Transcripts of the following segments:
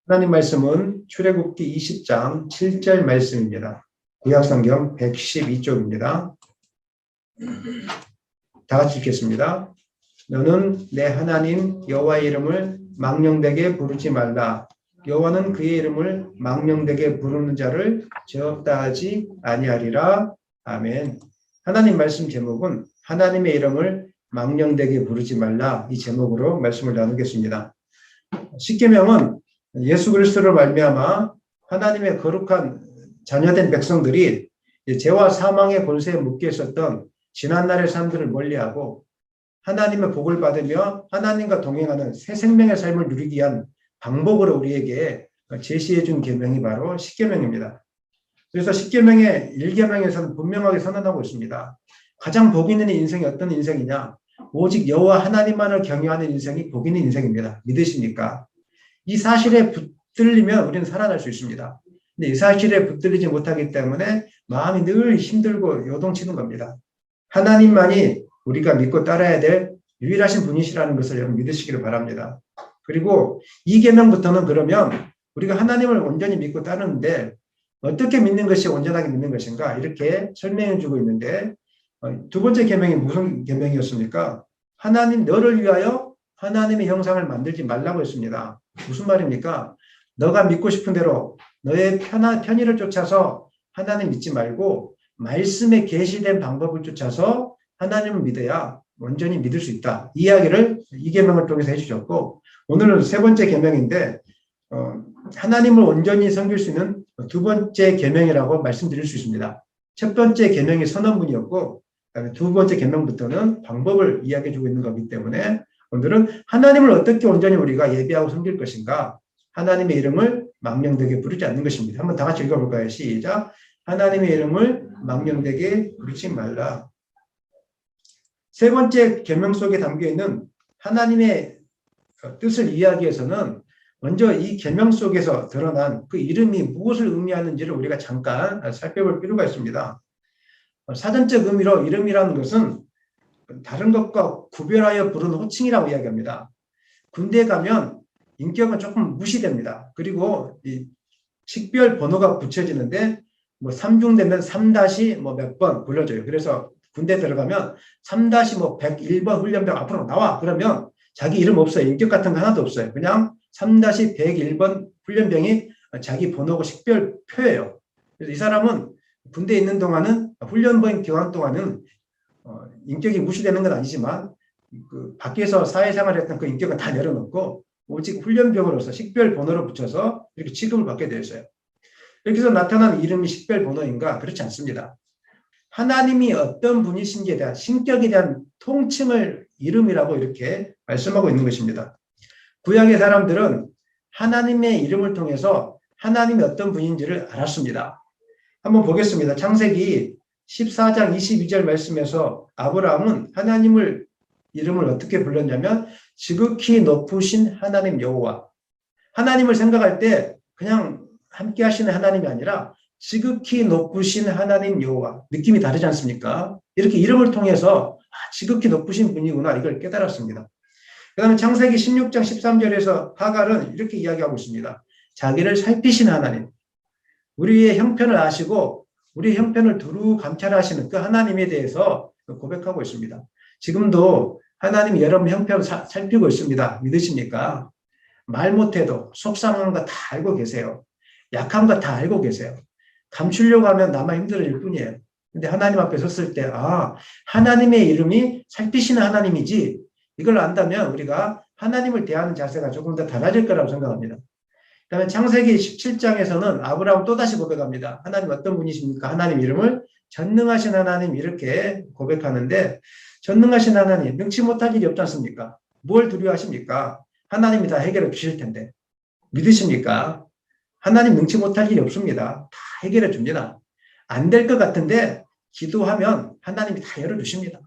하나님 말씀은 출애굽기 20장 7절 말씀입니다. 구약성경 112쪽입니다. 다 같이 읽겠습니다. 너는 내 하나님 여호와의 이름을 망령되게 부르지 말라. 여호와는 그의 이름을 망령되게 부르는 자를 죄없다 하지 아니하리라. 아멘. 하나님 말씀 제목은 하나님의 이름을 망령되게 부르지 말라, 이 제목으로 말씀을 나누겠습니다. 십계명은 예수 그리스도를 말미암아 하나님의 거룩한 자녀된 백성들이 죄와 사망의 권세에 묶여 있었던 지난날의 삶들을 멀리하고 하나님의 복을 받으며 하나님과 동행하는 새 생명의 삶을 누리기 위한 방법으로 우리에게 제시해 준 계명이 바로 십계명입니다. 그래서 십계명의 1계명에서는 분명하게 선언하고 있습니다. 가장 복 있는 인생이 어떤 인생이냐? 오직 여호와 하나님만을 경외하는 인생이 복 있는 인생입니다. 믿으십니까? 이 사실에 붙들리면 우리는 살아날 수 있습니다. 근데 이 사실에 붙들리지 못하기 때문에 마음이 늘 힘들고 요동치는 겁니다. 하나님만이 우리가 믿고 따라야 될 유일하신 분이시라는 것을 여러분 믿으시기를 바랍니다. 그리고 이 계명부터는 그러면 우리가 하나님을 온전히 믿고 따르는데 어떻게 믿는 것이 온전하게 믿는 것인가, 이렇게 설명해 주고 있는데, 두 번째 계명이 무슨 계명이었습니까? 하나님 너를 위하여 하나님의 형상을 만들지 말라고 했습니다. 무슨 말입니까? 너가 믿고 싶은 대로 너의 편의를 쫓아서 하나님 믿지 말고 말씀에 계시된 방법을 쫓아서 하나님을 믿어야 온전히 믿을 수 있다. 이 이야기를 이 계명을 통해서 해주셨고, 오늘은 세 번째 계명인데 하나님을 온전히 섬길 수 있는 두 번째 계명이라고 말씀드릴 수 있습니다. 첫 번째 계명이 선언문이었고, 그다음에 두 번째 계명부터는 방법을 이야기해주고 있는 거기 때문에 오늘은 하나님을 어떻게 온전히 우리가 예배하고 섬길 것인가, 하나님의 이름을 망령되게 부르지 않는 것입니다. 한번 다 같이 읽어볼까요? 시작. 하나님의 이름을 망령되게 부르지 말라. 세 번째 계명 속에 담겨있는 하나님의 뜻을 이야기해서는 먼저 이 계명 속에서 드러난 그 이름이 무엇을 의미하는지를 우리가 잠깐 살펴볼 필요가 있습니다. 사전적 의미로 이름이라는 것은 다른 것과 구별하여 부르는 호칭이라고 이야기합니다. 군대에 가면 인격은 조금 무시됩니다. 그리고 이 식별 번호가 붙여지는데 뭐 3중 되면 3- 뭐 몇 번 불러줘요. 그래서 군대 들어가면 3- 101번 훈련병 앞으로 나와. 그러면 자기 이름 없어요. 인격 같은 거 하나도 없어요. 그냥 3-101번 훈련병이 자기 번호고 식별표예요. 그래서 이 사람은 군대에 있는 동안은, 훈련병 기간 동안은 인격이 무시되는 건 아니지만 그 밖에서 사회생활을 했던 그 인격은 다 내려놓고 오직 훈련병으로서 식별번호를 붙여서 이렇게 취급을 받게 되었어요. 이렇게 해서 나타난 이름이 식별번호인가? 그렇지 않습니다. 하나님이 어떤 분이신지에 대한 신격에 대한 통칭을 이름이라고 이렇게 말씀하고 있는 것입니다. 구약의 사람들은 하나님의 이름을 통해서 하나님이 어떤 분인지를 알았습니다. 한번 보겠습니다. 창세기 14장 22절 말씀에서 아브라함은 하나님을 이름을 어떻게 불렀냐면 지극히 높으신 하나님 여호와. 하나님을 생각할 때 그냥 함께 하시는 하나님이 아니라 지극히 높으신 하나님 여호와. 느낌이 다르지 않습니까? 이렇게 이름을 통해서 지극히 높으신 분이구나, 이걸 깨달았습니다. 그 다음에 창세기 16장 13절에서 하갈은 이렇게 이야기하고 있습니다. 자기를 살피신 하나님, 우리의 형편을 아시고 우리의 형편을 두루 감찰하시는 그 하나님에 대해서 고백하고 있습니다. 지금도 하나님이 여러분 형편을 살피고 있습니다. 믿으십니까? 말 못해도 속상한 거 다 알고 계세요. 약한 거 다 알고 계세요. 감추려고 하면 나만 힘들어질 뿐이에요. 근데 하나님 앞에 섰을 때 하나님의 이름이 살피시는 하나님이지, 이걸 안다면 우리가 하나님을 대하는 자세가 조금 더 달라질 거라고 생각합니다. 그다음에 창세기 17장에서는 아브라함 또다시 고백합니다. 하나님 어떤 분이십니까? 하나님 이름을 전능하신 하나님, 이렇게 고백하는데, 전능하신 하나님, 능치 못할 일이 없지 않습니까? 뭘 두려워하십니까? 하나님이 다 해결해 주실 텐데. 믿으십니까? 하나님 능치 못할 일이 없습니다. 다 해결해 줍니다. 안 될 것 같은데 기도하면 하나님이 다 열어주십니다.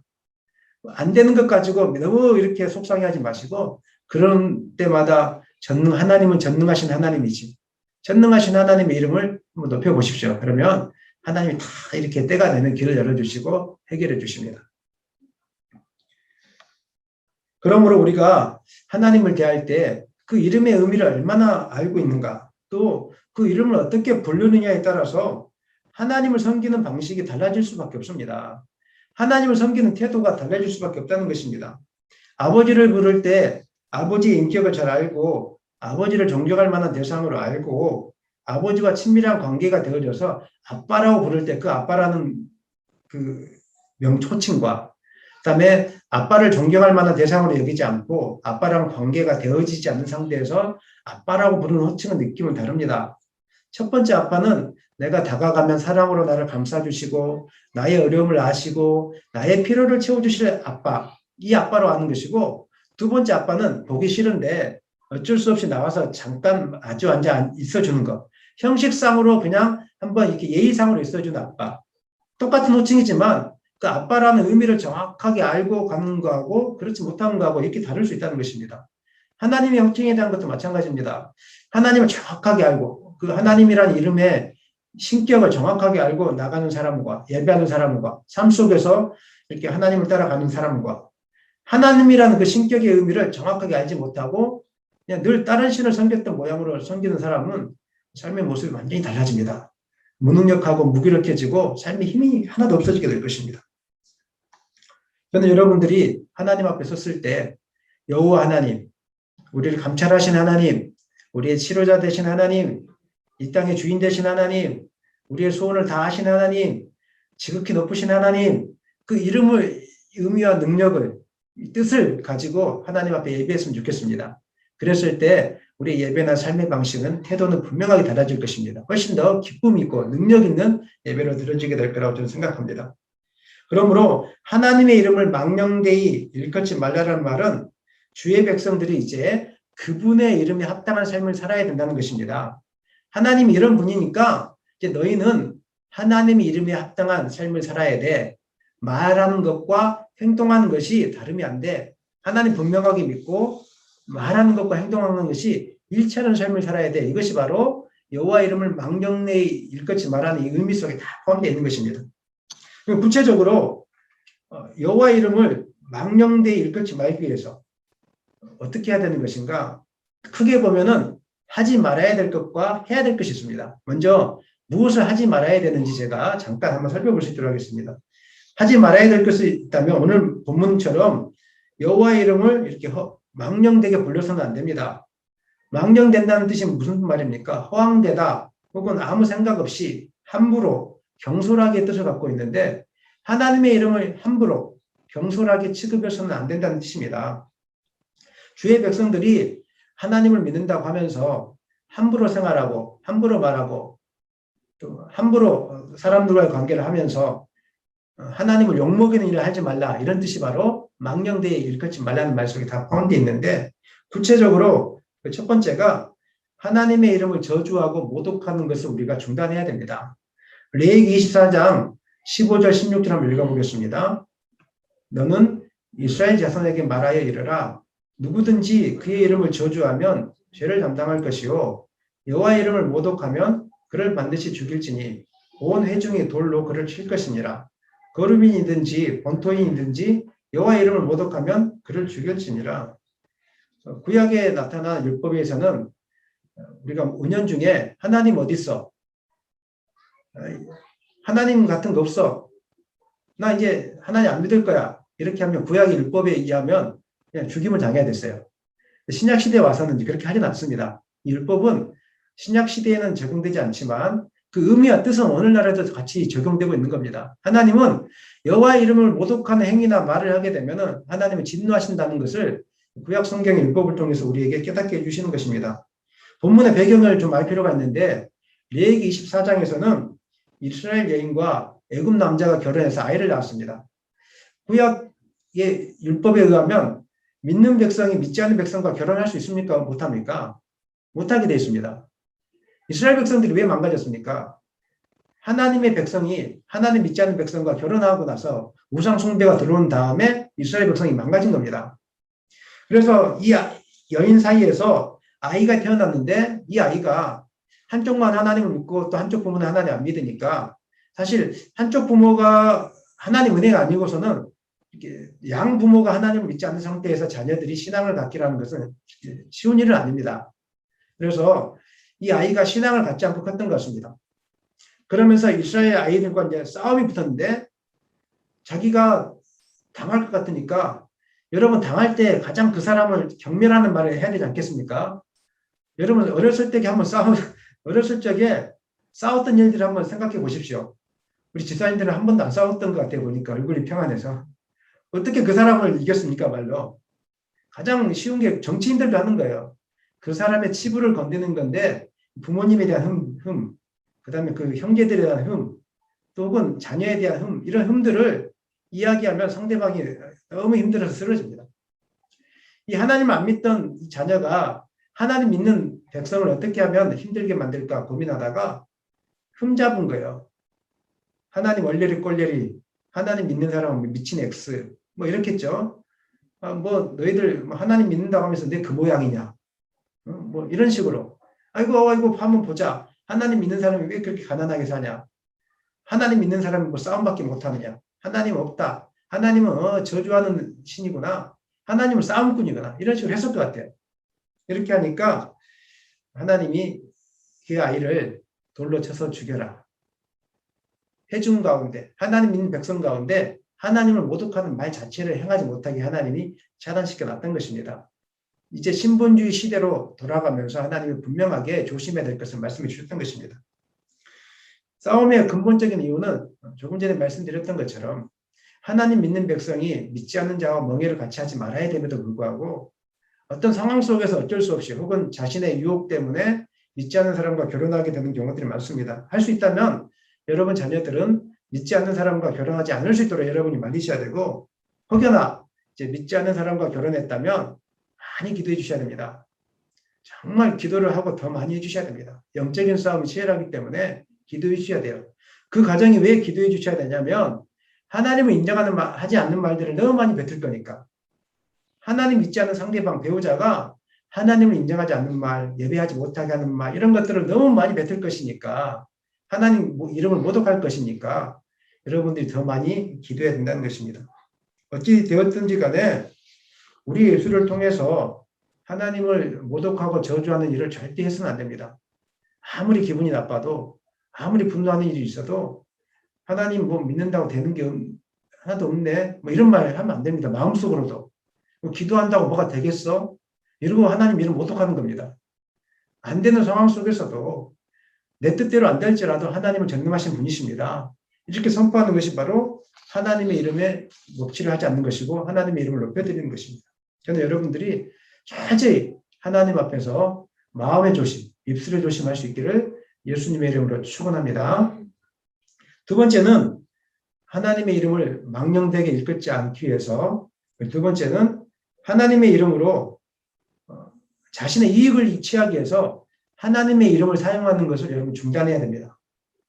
안 되는 것 가지고 너무 이렇게 속상해하지 마시고, 그런 때마다 하나님은 전능하신 하나님이지, 전능하신 하나님의 이름을 한번 높여보십시오. 그러면 하나님이 다 이렇게 때가 되면 길을 열어주시고 해결해 주십니다. 그러므로 우리가 하나님을 대할 때 그 이름의 의미를 얼마나 알고 있는가, 또 그 이름을 어떻게 부르느냐에 따라서 하나님을 섬기는 방식이 달라질 수밖에 없습니다. 하나님을 섬기는 태도가 달라질 수밖에 없다는 것입니다. 아버지를 부를 때 아버지의 인격을 잘 알고 아버지를 존경할 만한 대상으로 알고 아버지와 친밀한 관계가 되어져서 아빠라고 부를 때 그 아빠라는 그 명초칭과 그다음에 아빠를 존경할 만한 대상으로 여기지 않고 아빠랑 관계가 되어지지 않는 상태에서 아빠라고 부르는 호칭은 느낌은 다릅니다. 첫 번째 아빠는 내가 다가가면 사랑으로 나를 감싸주시고 나의 어려움을 아시고 나의 필요를 채워주실 아빠, 이 아빠로 아는 것이고, 두 번째 아빠는 보기 싫은데 어쩔 수 없이 나와서 잠깐 아주 앉아 있어주는 것, 형식상으로 그냥 한번 이렇게 예의상으로 있어주는 아빠. 똑같은 호칭이지만 그 아빠라는 의미를 정확하게 알고 가는 거하고 그렇지 못한 거하고 이렇게 다를 수 있다는 것입니다. 하나님의 호칭에 대한 것도 마찬가지입니다. 하나님을 정확하게 알고 그 하나님이라는 이름의 신격을 정확하게 알고 나가는 사람과 예배하는 사람과 삶 속에서 이렇게 하나님을 따라가는 사람과 하나님이라는 그 신격의 의미를 정확하게 알지 못하고 그냥 늘 다른 신을 섬겼던 모양으로 섬기는 사람은 삶의 모습이 완전히 달라집니다. 무능력하고 무기력해지고 삶의 힘이 하나도 없어지게 될 것입니다. 저는 여러분들이 하나님 앞에 섰을 때 여호와 하나님, 우리를 감찰하신 하나님, 우리의 치료자 되신 하나님, 이 땅의 주인 되신 하나님, 우리의 소원을 다하신 하나님, 지극히 높으신 하나님, 그 이름을 의미와 능력을 뜻을 가지고 하나님 앞에 예배했으면 좋겠습니다. 그랬을 때 우리의 예배나 삶의 방식은 태도는 분명하게 달라질 것입니다. 훨씬 더 기쁨 있고 능력 있는 예배로 드려지게 될 거라고 저는 생각합니다. 그러므로 하나님의 이름을 망령되이 일컫지 말라라는 말은 주의 백성들이 이제 그분의 이름에 합당한 삶을 살아야 된다는 것입니다. 하나님이 이런 분이니까 이제 너희는 하나님의 이름에 합당한 삶을 살아야 돼. 말하는 것과 행동하는 것이 다름이 안 돼. 하나님 분명하게 믿고 말하는 것과 행동하는 것이 일치하는 삶을 살아야 돼. 이것이 바로 여호와 이름을 망령되이 일컫지 말라는 이 의미 속에 다 포함되어 있는 것입니다. 구체적으로 여호와 이름을 망령되이 일컫지 말기 위해서 어떻게 해야 되는 것인가? 크게 보면은 하지 말아야 될 것과 해야 될 것이 있습니다. 먼저 무엇을 하지 말아야 되는지 제가 잠깐 한번 살펴볼 수 있도록 하겠습니다. 하지 말아야 될 것이 있다면 오늘 본문처럼 여호와의 이름을 이렇게 망령되게 불려서는 안 됩니다. 망령된다는 뜻이 무슨 말입니까? 허황되다 혹은 아무 생각 없이 함부로 경솔하게 뜻을 갖고 있는데 하나님의 이름을 함부로 경솔하게 취급해서는 안 된다는 뜻입니다. 주의 백성들이 하나님을 믿는다고 하면서 함부로 생활하고 함부로 말하고 또 함부로 사람들과의 관계를 하면서 하나님을 욕먹이는 일을 하지 말라, 이런 뜻이 바로 망령되이 일컫지 말라는 말 속에 다 포함되어 있는데, 구체적으로 첫 번째가 하나님의 이름을 저주하고 모독하는 것을 우리가 중단해야 됩니다. 레위기 24장 15절 16절 한번 읽어보겠습니다. 너는 이스라엘 자손에게 말하여 이르라. 누구든지 그의 이름을 저주하면 죄를 담당할 것이요 여호와의 이름을 모독하면 그를 반드시 죽일지니 온 회중이 돌로 그를 칠 것이니라. 거루민이든지 본토인이든지 여호와의 이름을 모독하면 그를 죽일지니라. 구약에 나타난 율법에서는 우리가 은연중에 하나님 어디 있어? 하나님 같은 거 없어. 나 이제 하나님 안 믿을 거야. 이렇게 하면 구약의 율법에 의하면 그냥 죽임을 당해야 됐어요. 신약 시대에 와서는 그렇게 하진 않습니다. 이 율법은 신약 시대에는 적용되지 않지만 그 의미와 뜻은 오늘날에도 같이 적용되고 있는 겁니다. 하나님은 여호와의 이름을 모독하는 행위나 말을 하게 되면은 하나님은 진노하신다는 것을 구약 성경의 율법을 통해서 우리에게 깨닫게 해주시는 것입니다. 본문의 배경을 좀 알 필요가 있는데 레위기 24장에서는 이스라엘 여인과 애굽 남자가 결혼해서 아이를 낳았습니다. 구약의 율법에 의하면 믿는 백성이 믿지 않는 백성과 결혼할 수 있습니까? 못합니까? 못하게 되어 있습니다. 이스라엘 백성들이 왜 망가졌습니까? 하나님의 백성이 하나님 믿지 않는 백성과 결혼하고 나서 우상 숭배가 들어온 다음에 이스라엘 백성이 망가진 겁니다. 그래서 이 여인 사이에서 아이가 태어났는데 이 아이가 한쪽만 하나님을 믿고 또 한쪽 부모는 하나님 안 믿으니까 사실 한쪽 부모가 하나님 은혜가 아니고서는 이게 양부모가 하나님을 믿지 않는 상태에서 자녀들이 신앙을 갖기라는 것은 쉬운 일은 아닙니다. 그래서 이 아이가 신앙을 갖지 않고 컸던 것입니다. 그러면서 이스라엘 아이들과 이제 싸움이 붙었는데 자기가 당할 것 같으니까 여러분 당할 때 가장 그 사람을 경멸하는 말을 해야 되지 않겠습니까? 여러분 어렸을 적에 어렸을 적에 싸웠던 일들을 한번 생각해 보십시오. 우리 집사님들은 한 번도 안 싸웠던 것 같아요. 보니까 얼굴이 평안해서. 어떻게 그 사람을 이겼습니까? 말로. 가장 쉬운 게 정치인들도 하는 거예요. 그 사람의 치부를 건드는 건데 부모님에 대한 그 다음에 그 형제들에 대한 또 혹은 자녀에 대한 이런 흠들을 이야기하면 상대방이 너무 힘들어서 쓰러집니다. 이 하나님을 안 믿던 이 자녀가 하나님 믿는 백성을 어떻게 하면 힘들게 만들까 고민하다가 흠잡은 거예요. 하나님 원래리 꼴래리, 하나님 믿는 사람은 미친 X, 뭐 이렇겠죠. 뭐 너희들 하나님 믿는다고 하면서 내 그 모양이냐. 뭐 이런 식으로. 아이고 한번 보자. 하나님 믿는 사람이 왜 그렇게 가난하게 사냐. 하나님 믿는 사람이 뭐 싸움밖에 못하느냐. 하나님 없다. 하나님은 저주하는 신이구나. 하나님은 싸움꾼이구나. 이런 식으로 했을 것 같아요. 이렇게 하니까 하나님이 그 아이를 돌로 쳐서 죽여라. 해준 가운데 하나님 믿는 백성 가운데 하나님을 모독하는 말 자체를 행하지 못하게 하나님이 차단시켜 놨던 것입니다. 이제 신분주의 시대로 돌아가면서 하나님이 분명하게 조심해야 될 것을 말씀해 주셨던 것입니다. 싸움의 근본적인 이유는 조금 전에 말씀드렸던 것처럼 하나님 믿는 백성이 믿지 않는 자와 멍해를 같이 하지 말아야 됨에도 불구하고 어떤 상황 속에서 어쩔 수 없이 혹은 자신의 유혹 때문에 믿지 않는 사람과 결혼하게 되는 경우들이 많습니다. 할 수 있다면 여러분 자녀들은 믿지 않는 사람과 결혼하지 않을 수 있도록 여러분이 만드셔야 되고 혹여나 이제 믿지 않는 사람과 결혼했다면 많이 기도해 주셔야 됩니다. 정말 기도를 하고 더 많이 해주셔야 됩니다. 영적인 싸움이 치열하기 때문에 기도해 주셔야 돼요. 그 과정이 왜 기도해 주셔야 되냐면 하나님을 인정하는 하지 않는 말들을 너무 많이 뱉을 거니까. 하나님 믿지 않는 상대방 배우자가 하나님을 인정하지 않는 말, 예배하지 못하게 하는 말 이런 것들을 너무 많이 뱉을 것이니까 하나님 이름을 모독할 것이니까 여러분들이 더 많이 기도해야 된다는 것입니다. 어찌 되었든지 간에 우리 예수를 통해서 하나님을 모독하고 저주하는 일을 절대 해서는 안 됩니다. 아무리 기분이 나빠도 아무리 분노하는 일이 있어도 하나님 뭐 믿는다고 되는 게 하나도 없네 뭐 이런 말 하면 안 됩니다. 마음속으로도 뭐 기도한다고 뭐가 되겠어? 이러고 하나님 이름 모독하는 겁니다. 안 되는 상황 속에서도 내 뜻대로 안 될지라도 하나님은 전능하신 분이십니다. 이렇게 선포하는 것이 바로 하나님의 이름에 녹취를 하지 않는 것이고 하나님의 이름을 높여드리는 것입니다. 저는 여러분들이 철저히 하나님 앞에서 마음의 조심, 입술의 조심할 수 있기를 예수님의 이름으로 축원합니다. 두 번째는 하나님의 이름을 망령되게 일컫지 않기 위해서 두 번째는 하나님의 이름으로 자신의 이익을 취하기 위해서 하나님의 이름을 사용하는 것을 여러분 중단해야 됩니다.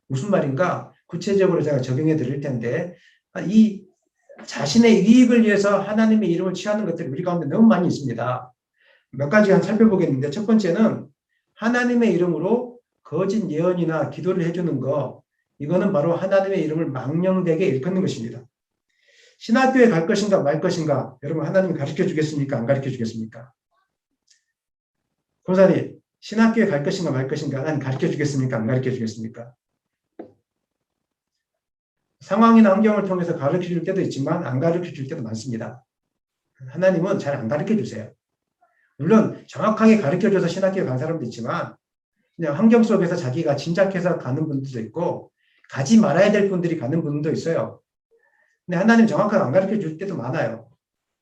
무슨 말인가? 구체적으로 제가 적용해 드릴 텐데 이 자신의 이익을 위해서 하나님의 이름을 취하는 것들이 우리 가운데 너무 많이 있습니다. 몇 가지 살펴보겠는데 첫 번째는 하나님의 이름으로 거짓 예언이나 기도를 해주는 거 이거는 바로 하나님의 이름을 망령되게 일컫는 것입니다. 신학교에 갈 것인가 말 것인가 여러분 하나님이 가르쳐 주겠습니까? 안 가르쳐 주겠습니까? 권사님 신학교에 갈 것인가 말 것인가 하나님 가르쳐 주겠습니까? 안 가르쳐 주겠습니까? 상황이나 환경을 통해서 가르쳐 줄 때도 있지만 안 가르쳐 줄 때도 많습니다. 하나님은 잘 안 가르쳐 주세요. 물론 정확하게 가르쳐 줘서 신학교에 간 사람도 있지만 그냥 환경 속에서 자기가 짐작해서 가는 분들도 있고 가지 말아야 될 분들이 가는 분도 있어요. 근데 하나님 정확하게 안 가르쳐 줄 때도 많아요.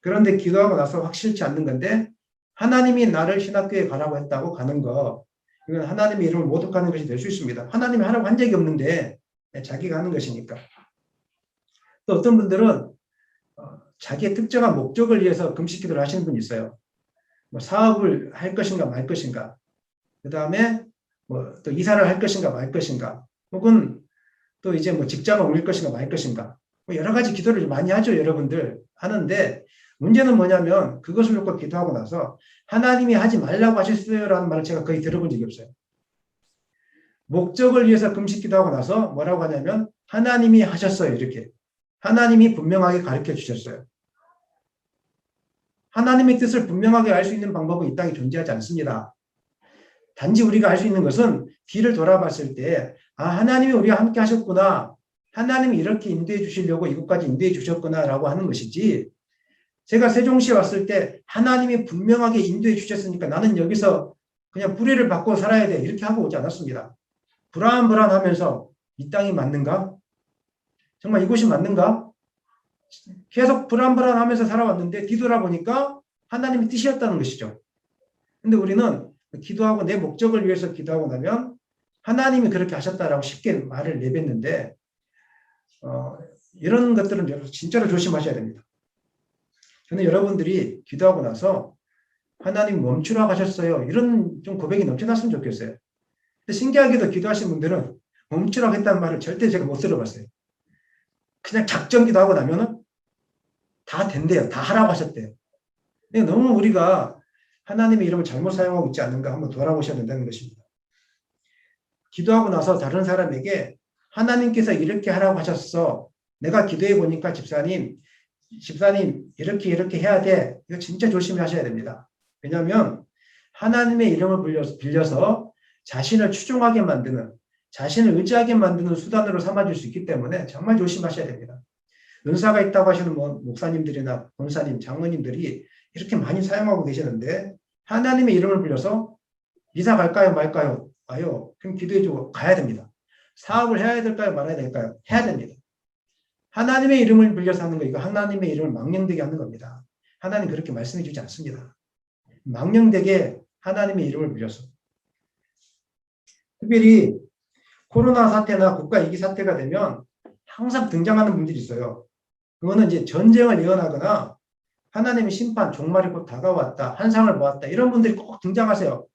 그런데 기도하고 나서 확실치 않는 건데 하나님이 나를 신학교에 가라고 했다고 가는 거 이건 하나님의 이름을 모독하는 것이 될 수 있습니다. 하나님이 하라고 한 적이 없는데 자기가 하는 것이니까. 또 어떤 분들은 자기의 특정한 목적을 위해서 금식 기도를 하시는 분이 있어요. 뭐 사업을 할 것인가 말 것인가 그 다음에 뭐 또 이사를 할 것인가 말 것인가 혹은 또 이제 뭐 직장을 옮길 것인가 말 것인가 뭐 여러 가지 기도를 많이 하죠. 여러분들 하는데 문제는 뭐냐면 그것을 놓고 기도하고 나서 하나님이 하지 말라고 하셨어요라는 말을 제가 거의 들어본 적이 없어요. 목적을 위해서 금식 기도하고 나서 뭐라고 하냐면 하나님이 하셨어요. 이렇게 하나님이 분명하게 가르쳐 주셨어요. 하나님의 뜻을 분명하게 알 수 있는 방법은 이 땅에 존재하지 않습니다. 단지 우리가 알 수 있는 것은 뒤를 돌아봤을 때, 하나님이 우리와 함께 하셨구나. 하나님이 이렇게 인도해 주시려고 이곳까지 인도해 주셨구나라고 하는 것이지, 제가 세종시에 왔을 때 하나님이 분명하게 인도해 주셨으니까 나는 여기서 그냥 뿌리를 받고 살아야 돼. 이렇게 하고 오지 않았습니다. 불안불안하면서 이 땅이 맞는가? 정말 이곳이 맞는가? 계속 불안불안하면서 살아왔는데 뒤돌아보니까 하나님의 뜻이었다는 것이죠. 근데 우리는 기도하고 내 목적을 위해서 기도하고 나면 하나님이 그렇게 하셨다라고 쉽게 말을 내뱉는데 이런 것들은 진짜로 조심하셔야 됩니다. 저는 여러분들이 기도하고 나서 하나님 멈추라고 하셨어요. 이런 좀 고백이 넘쳐났으면 좋겠어요. 근데 신기하게도 기도하신 분들은 멈추라고 했다는 말을 절대 제가 못 들어봤어요. 그냥 작정 기도하고 나면은 다 된대요. 다 하라고 하셨대요. 너무 우리가 하나님의 이름을 잘못 사용하고 있지 않는가 한번 돌아보셔야 된다는 것입니다. 기도하고 나서 다른 사람에게 하나님께서 이렇게 하라고 하셨어. 내가 기도해 보니까 집사님 이렇게 해야 돼. 이거 진짜 조심히 하셔야 됩니다. 왜냐하면 하나님의 이름을 빌려서 자신을 추종하게 만드는, 자신을 의지하게 만드는 수단으로 삼아줄 수 있기 때문에 정말 조심하셔야 됩니다. 은사가 있다고 하시는 목사님들이나 권사님, 장로님들이 이렇게 많이 사용하고 계시는데 하나님의 이름을 빌려서 이사 갈까요 말까요? 와요. 그럼 기도해주고 가야 됩니다. 사업을 해야 될까요 말아야 될까요? 해야 됩니다. 하나님의 이름을 빌려서 하는 거 이거 하나님의 이름을 망령되게 하는 겁니다. 하나님 그렇게 말씀해 주지 않습니다. 망령되게 하나님의 이름을 빌려서. 특별히 코로나 사태나 국가 위기 사태가 되면 항상 등장하는 분들이 있어요. 그거는 이제 전쟁을 예언하거나 하나님의 심판, 종말이 곧 다가왔다, 환상을 보았다 이런 분들이 꼭 등장하세요.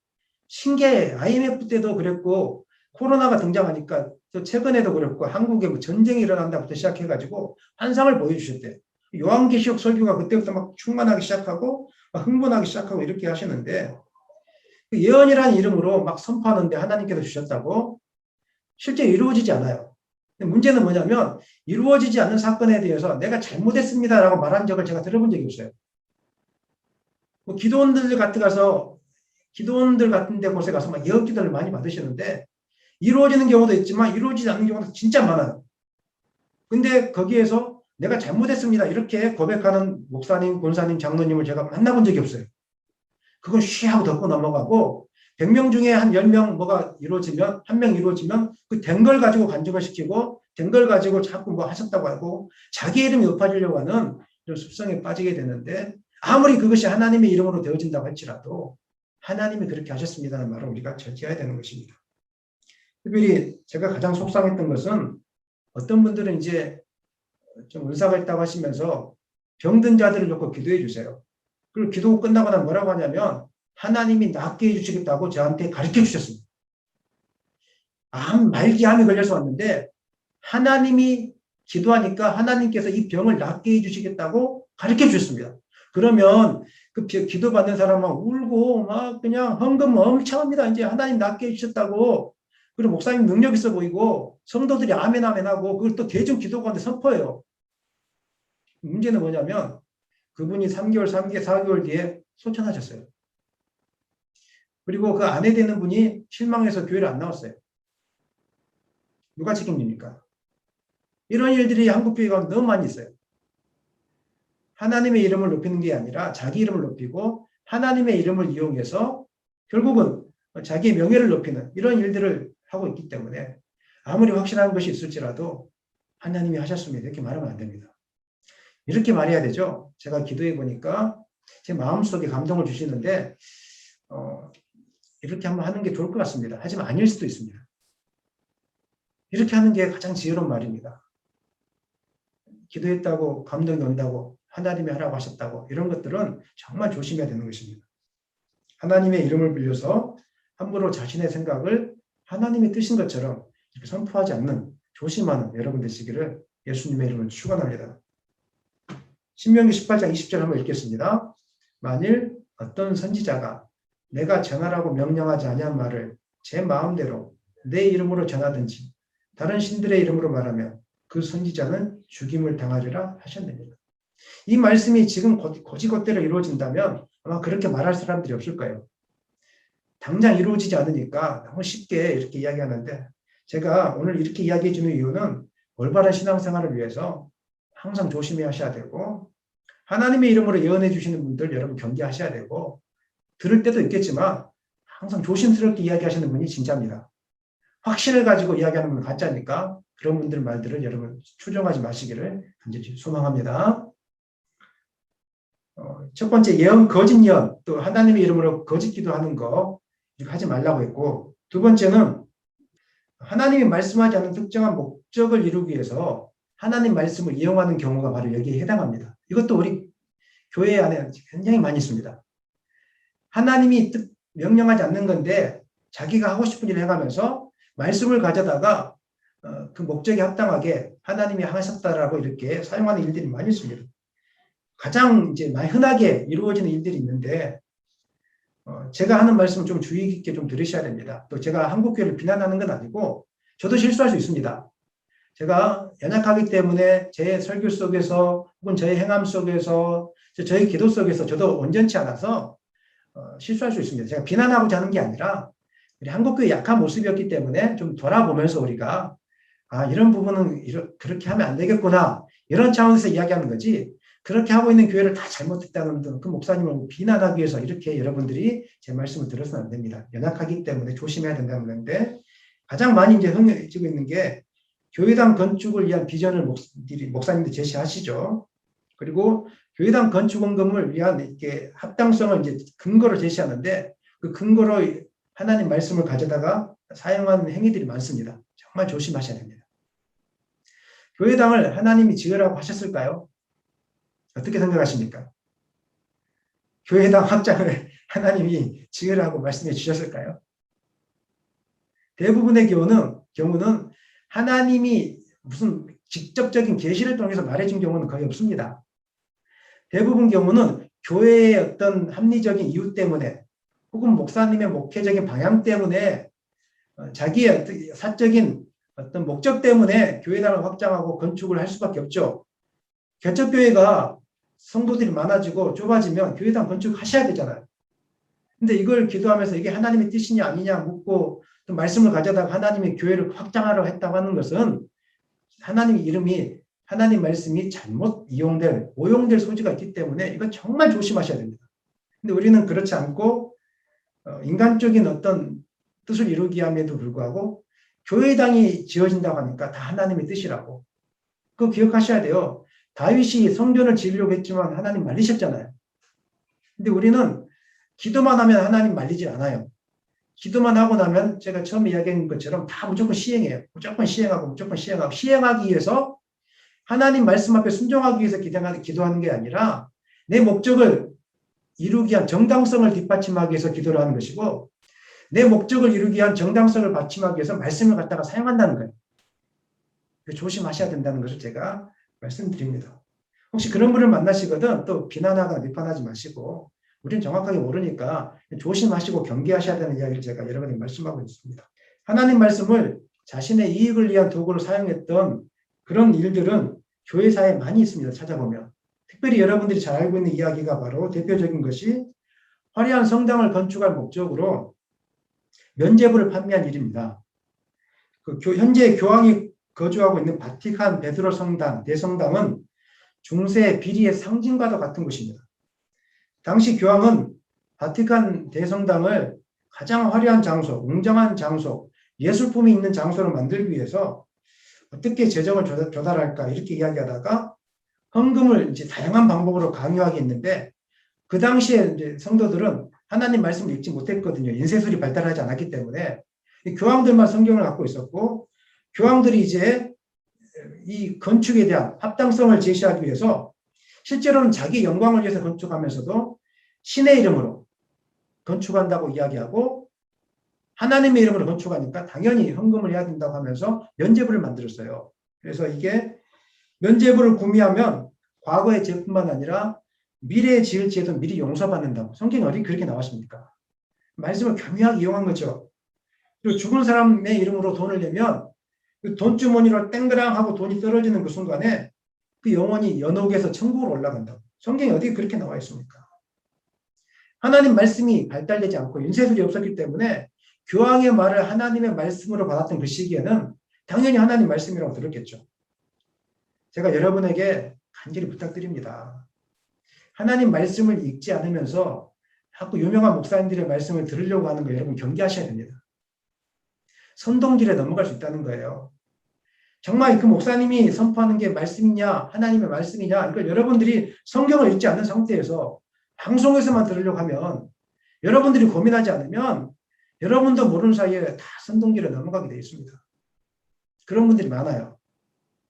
신기해. IMF 때도 그랬고 코로나가 등장하니까 또 최근에도 그렇고 한국에 뭐 전쟁이 일어난다부터 시작해가지고 환상을 보여주셨대요. 요한계시록 설교가 그때부터 막 충만하기 시작하고 막 흥분하기 시작하고 이렇게 하시는데 그 예언이라는 이름으로 막 선포하는데 하나님께서 주셨다고 실제 이루어지지 않아요. 문제는 뭐냐면 이루어지지 않는 사건에 대해서 내가 잘못했습니다라고 말한 적을 제가 들어본 적이 없어요. 뭐 기도원들 같은 데 곳에 가서 막 예언 기도를 많이 받으시는데 이루어지는 경우도 있지만 이루어지지 않는 경우도 진짜 많아요. 근데 거기에서 내가 잘못했습니다. 이렇게 고백하는 목사님, 권사님, 장로님을 제가 만나본 적이 없어요. 그건 쉬하고 덮고 넘어가고 100명 중에 한 10명 뭐가 이루어지면 한 명 이루어지면 그 된 걸 가지고 간증을 시키고 된 걸 가지고 자꾸 뭐 하셨다고 하고 자기 이름이 높아지려고 하는 이런 습성에 빠지게 되는데 아무리 그것이 하나님의 이름으로 되어진다고 할지라도 하나님이 그렇게 하셨습니다는 말을 우리가 절제해야 되는 것입니다. 특별히 제가 가장 속상했던 것은 어떤 분들은 이제 좀 은사가 있다고 하시면서 병든 자들을 놓고 기도해 주세요. 그리고 기도 끝나고 나면 뭐라고 하냐면 하나님이 낫게 해주시겠다고 저한테 가르쳐 주셨습니다. 말기암이 걸려서 왔는데 하나님이 기도하니까 하나님께서 이 병을 낫게 해주시겠다고 가르쳐 주셨습니다. 그러면 그 기도 받는 사람은 울고 막 그냥 헌금 엄청 합니다. 이제 하나님 낫게 해주셨다고. 그리고 목사님 능력 있어 보이고 성도들이 아멘 아멘 하고 그걸 또 대중 기도 가운데 선포해요. 문제는 뭐냐면 그분이 3개월, 4개월 뒤에 소천하셨어요. 그리고 그 아내 되는 분이 실망해서 교회를 안 나왔어요. 누가 책임집니까? 이런 일들이 한국 교회 가운데 너무 많이 있어요. 하나님의 이름을 높이는 게 아니라 자기 이름을 높이고 하나님의 이름을 이용해서 결국은 자기의 명예를 높이는 이런 일들을 하고 있기 때문에 아무리 확실한 것이 있을지라도 하나님이 하셨습니다. 이렇게 말하면 안 됩니다. 이렇게 말해야 되죠. 제가 기도해 보니까 제 마음속에 감동을 주시는데 이렇게 한번 하는 게 좋을 것 같습니다. 하지만 아닐 수도 있습니다. 이렇게 하는 게 가장 지혜로운 말입니다. 기도했다고 감동이 온다고 하나님이 하라고 하셨다고 이런 것들은 정말 조심해야 되는 것입니다. 하나님의 이름을 빌려서 함부로 자신의 생각을 하나님의 뜻인 것처럼 이렇게 선포하지 않는 조심하는 여러분 되시기를 예수님의 이름으로 축원합니다. 신명기 18장 20절 한번 읽겠습니다. 만일 어떤 선지자가 내가 전하라고 명령하지 아니한 말을 제 마음대로 내 이름으로 전하든지 다른 신들의 이름으로 말하면 그 선지자는 죽임을 당하리라 하셨느니라. 이 말씀이 지금 거지것대로 이루어진다면 아마 그렇게 말할 사람들이 없을 거예요. 당장 이루어지지 않으니까 너무 쉽게 이렇게 이야기하는데, 제가 오늘 이렇게 이야기해 주는 이유는 올바른 신앙생활을 위해서 항상 조심히 하셔야 되고, 하나님의 이름으로 예언해 주시는 분들 여러분 경계하셔야 되고, 들을 때도 있겠지만 항상 조심스럽게 이야기하시는 분이 진짜입니다. 확신을 가지고 이야기하는 분은 가짜니까 그런 분들 말들을 여러분 추정하지 마시기를 간절히 소망합니다. 첫 번째, 거짓 예언, 또 하나님의 이름으로 거짓 기도하는 거 하지 말라고 했고, 두 번째는 하나님이 말씀하지 않은 특정한 목적을 이루기 위해서 하나님 말씀을 이용하는 경우가 바로 여기에 해당합니다. 이것도 우리 교회 안에 굉장히 많이 있습니다. 하나님이 명령하지 않는 건데 자기가 하고 싶은 일을 해가면서 말씀을 가져다가 그 목적에 합당하게 하나님이 하셨다라고 이렇게 사용하는 일들이 많이 있습니다. 가장 이제 많이 흔하게 이루어지는 일들이 있는데, 제가 하는 말씀 좀 주의 깊게 좀 들으셔야 됩니다. 또 제가 한국교회를 비난하는 건 아니고 저도 실수할 수 있습니다. 제가 연약하기 때문에 제 설교 속에서 혹은 저의 행함 속에서 저의 기도 속에서 저도 온전치 않아서 실수할 수 있습니다. 제가 비난하고자 하는 게 아니라 우리 한국교회 약한 모습이었기 때문에 좀 돌아보면서 우리가 이런 부분은 그렇게 하면 안 되겠구나, 이런 차원에서 이야기하는 거지, 그렇게 하고 있는 교회를 다 잘못했다는 그 목사님을 비난하기 위해서 이렇게 여러분들이 제 말씀을 들어서는 안 됩니다. 연약하기 때문에 조심해야 된다는 건데, 가장 많이 이제 흥해지고 있는 게 교회당 건축을 위한 비전을 목사님들 제시하시죠. 그리고 교회당 건축원금을 위한 이렇게 합당성을 이제 근거로 제시하는데, 그 근거로 하나님 말씀을 가져다가 사용하는 행위들이 많습니다. 정말 조심하셔야 됩니다. 교회당을 하나님이 지으라고 하셨을까요? 어떻게 생각하십니까? 교회당 확장을 하나님이 지으라고 말씀해 주셨을까요? 대부분의 경우는 하나님이 무슨 직접적인 계시를 통해서 말해준 경우는 거의 없습니다. 대부분 경우는 교회의 어떤 합리적인 이유 때문에 혹은 목사님의 목회적인 방향 때문에 자기의 사적인 어떤 목적 때문에 교회당을 확장하고 건축을 할 수밖에 없죠. 개척교회가 성도들이 많아지고 좁아지면 교회당 건축하셔야 되잖아요. 근데 이걸 기도하면서 이게 하나님의 뜻이냐 아니냐 묻고 또 말씀을 가져다가 하나님의 교회를 확장하려고 했다고 하는 것은 하나님의 이름이, 하나님 말씀이 잘못 오용될 소지가 있기 때문에 이건 정말 조심하셔야 됩니다. 근데 우리는 그렇지 않고 인간적인 어떤 뜻을 이루기 위함에도 불구하고 교회당이 지어진다고 하니까 다 하나님의 뜻이라고. 그거 기억하셔야 돼요. 다윗이 성전을 지으려고 했지만 하나님 말리셨잖아요. 근데 우리는 기도만 하면 하나님 말리지 않아요. 기도만 하고 나면 제가 처음에 이야기한 것처럼 다 무조건 시행해요. 무조건 시행하고 시행하기 위해서 하나님 말씀 앞에 순종하기 위해서 기도하는 게 아니라 내 목적을 이루기 위한 정당성을 뒷받침하기 위해서 기도를 하는 것이고, 내 목적을 이루기 위한 정당성을 받침하기 위해서 말씀을 갖다가 사용한다는 거예요. 조심하셔야 된다는 것을 제가 말씀드립니다. 혹시 그런 분을 만나시거든 또 비난하거나 비판하지 마시고, 우리는 정확하게 모르니까 조심하시고 경계하셔야 되는 이야기를 제가 여러분에게 말씀하고 있습니다. 하나님 말씀을 자신의 이익을 위한 도구로 사용했던 그런 일들은 교회사에 많이 있습니다. 찾아보면. 특별히 여러분들이 잘 알고 있는 이야기가 바로 대표적인 것이 화려한 성당을 건축할 목적으로 면죄부를 판매한 일입니다. 현재 교황이 거주하고 있는 바티칸 베드로 성당, 대성당은 중세 비리의 상징과도 같은 곳입니다. 당시 교황은 바티칸 대성당을 가장 화려한 장소, 웅장한 장소, 예술품이 있는 장소로 만들기 위해서 어떻게 재정을 조달할까 이렇게 이야기하다가 헌금을 이제 다양한 방법으로 강요하게 했는데, 그 당시에 이제 성도들은 하나님 말씀을 읽지 못했거든요. 인쇄술이 발달하지 않았기 때문에. 교황들만 성경을 갖고 있었고, 교황들이 이제 이 건축에 대한 합당성을 제시하기 위해서 실제로는 자기 영광을 위해서 건축하면서도 신의 이름으로 건축한다고 이야기하고, 하나님의 이름으로 건축하니까 당연히 헌금을 해야 된다고 하면서 면죄부를 만들었어요. 그래서 이게 면죄부를 구매하면 과거의 죄뿐만 아니라 미래에 지을 죄도 미리 용서받는다고. 성경에 어디 그렇게 나왔습니까? 말씀을 교묘하게 이용한 거죠. 그리고 죽은 사람의 이름으로 돈을 내면 그 돈주머니로 땡그랑 하고 돈이 떨어지는 그 순간에 그 영혼이 연옥에서 천국으로 올라간다고. 성경에 어디 그렇게 나와 있습니까? 하나님 말씀이 발달되지 않고 윤세술이 없었기 때문에 교황의 말을 하나님의 말씀으로 받았던 그 시기에는 당연히 하나님 말씀이라고 들었겠죠. 제가 여러분에게 간절히 부탁드립니다. 하나님 말씀을 읽지 않으면서 자꾸 유명한 목사님들의 말씀을 들으려고 하는 거 여러분 경계하셔야 됩니다. 선동질에 넘어갈 수 있다는 거예요. 정말 그 목사님이 선포하는 게 말씀이냐 하나님의 말씀이냐 이걸 여러분들이 성경을 읽지 않는 상태에서 방송에서만 들으려고 하면 여러분들이 고민하지 않으면 여러분도 모르는 사이에 다 선동질에 넘어가게 되어 있습니다. 그런 분들이 많아요.